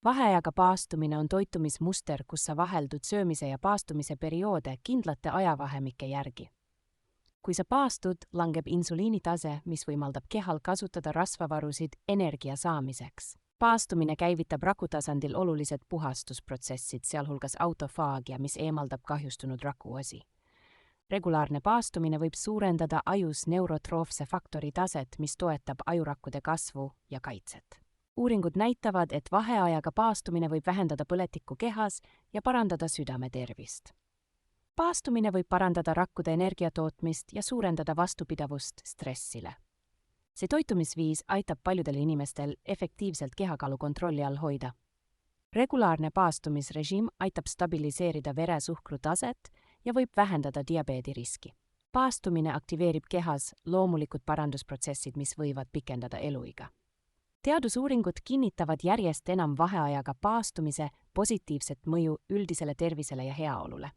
Vaheajaga paastumine on toitumismuster, kus sa vaheldud söömise ja paastumise perioode kindlate ajavahemike järgi. Kui sa paastud, langeb insuliinitase, mis võimaldab kehal kasutada rasvavarusid energia saamiseks. Paastumine käivitab rakutasandil olulised puhastusprotsessid, sealhulgas autofaagia, mis eemaldab kahjustunud rakuosi. Regulaarne paastumine võib suurendada ajus neurotroofse faktori taset, mis toetab ajurakkude kasvu ja kaitset. Uuringud näitavad, et vaheajaga paastumine võib vähendada põletikku kehas ja parandada südametervist. Paastumine võib parandada rakkude energiatootmist ja suurendada vastupidavust stressile. See toitumisviis aitab paljudel inimestel efektiivselt kehakaalu kontrolli all hoida. Regulaarne paastumisrežiim aitab stabiliseerida veresuhkru taset ja võib vähendada diabeediriski. Paastumine aktiveerib kehas loomulikud parandusprotsessid, mis võivad pikendada eluiga. Teadusuuringud kinnitavad järjest enam vaheajaga paastumise positiivset mõju üldisele tervisele ja heaolule.